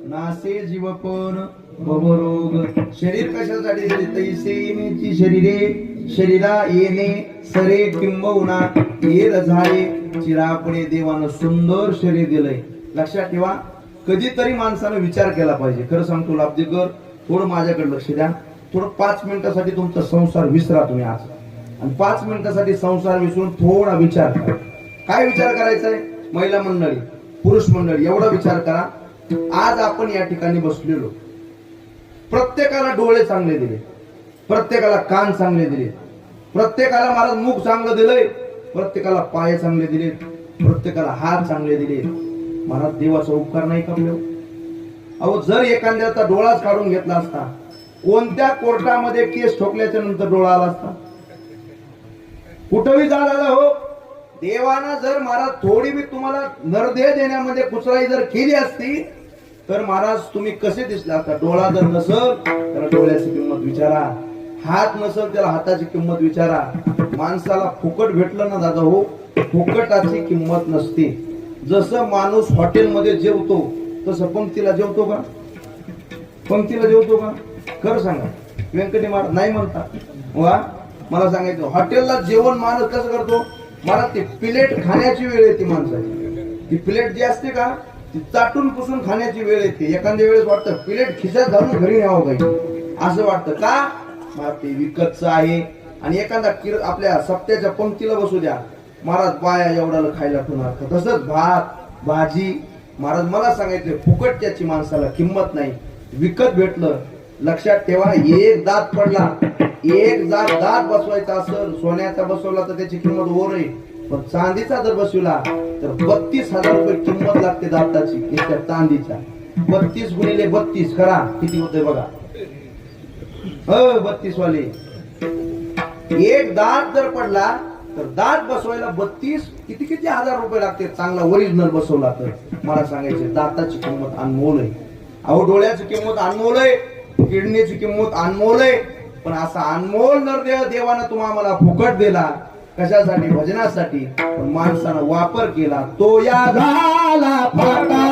नासे जीवपण भवरोग. शरीर कशासाठी दिले? तैसेनेची शरीरे शरीरा येणे सरे किंबहुना येर झाले चिरापणे देवानं सुंदर शरीर दिलंय. लक्षात ठेवा, कधीतरी माणसानं विचार केला पाहिजे. खरं सांगतो लाभदेकर, थोडं माझ्याकडे लक्ष द्या. थोडं 5 मिनिटासाठी तुमचा संसार विसरा तुम्ही आज, आणि 5 मिनिटासाठी संसार विसरून थोडा विचार करा. काय विचार करायचा आहे? महिला मंडळी, पुरुष मंडळी, एवढा विचार करा. आज आपण या ठिकाणी बसलेलो, प्रत्येकाला डोळे चांगले दिले, प्रत्येकाला कान चांगले दिले, प्रत्येकाला महाराज मुख चांगलं दिलंय, प्रत्येकाला पाय चांगले दिले, प्रत्येकाला हात चांगले दिले. महाराज देवाचा उपकार नाही का आपल्यावर? अहो, जर एखाद्याचा डोळाच काढून घेतला असता, कोणत्या कोर्टामध्ये केस ठोकल्याच्या नंतर डोळा आला असता? कुठंही झाला हो. देवानं जर महाराज थोडी बी तुम्हाला नरदेह देण्यामध्ये कुचराई जर केली असती तर महाराज तुम्ही कसे दिसले असता? डोळा जर नसल तर डोळ्याची किंमत विचारा, हात नसल त्याला हाताची किंमत विचारा. माणसाला फुकट भेटलं ना दादा हो, फुकटाची किंमत नसते. जसं माणूस हॉटेलमध्ये जेवतो तसं पंक्तीला जेवतो का? पंक्तीला जेवतो का? खरं सांगा. व्यंकटी महाराज नाही म्हणतात वा. मला सांगायचं, हॉटेलला जेवण माणूस कसं करतो? मला ती प्लेट खाण्याची वेळ येते माणसाची. ती प्लेट जी असते का, ती चाटून पुसून खाण्याची वेळ येते. एखाद्या वेळेस वाटतं प्लेट खिशात घालून घरी न्यावं पाहिजे, असं वाटतं का? मला ते विकतचं आहे. आणि एखादा आपल्या सप्त्याच्या पंक्तीला बसू द्या, महाराज बाया एवढ्याला खायला ठेवणार का? तसंच भात भाजी. महाराज मला सांगायचं, फुकटच्याची माणसाला किंमत नाही. विकत भेटलं. लक्षात ठेवा, एक दात पडला, एक दात बसवायचा असेल, सोन्याचा बसवला तर त्याची किंमत वर आहे. पण चांदीचा जर बसवला तर 32,000 रुपये किंमत लागते दाताची, त्या चांदीच्या. 32 गुणिले 32 करा, किती होते बघा. 32 वाले. एक दात जर पडला तर दात बसवायला 32 किती हजार रुपये लागते, चांगला ओरिजिनल बसवला तर. मला सांगायचे, दाताची किंमत अनमोल आहे. अहो, डोळ्याची किंमत अनमोल आहे, किडनीची किंमत अनमोल आहे. पण असा अनमोल नरदेह देवानं तुम्हाला फुकट दिला. कशासाठी? भजनासाठी. पण माणसानं वापर केला तो या झाला फाटा.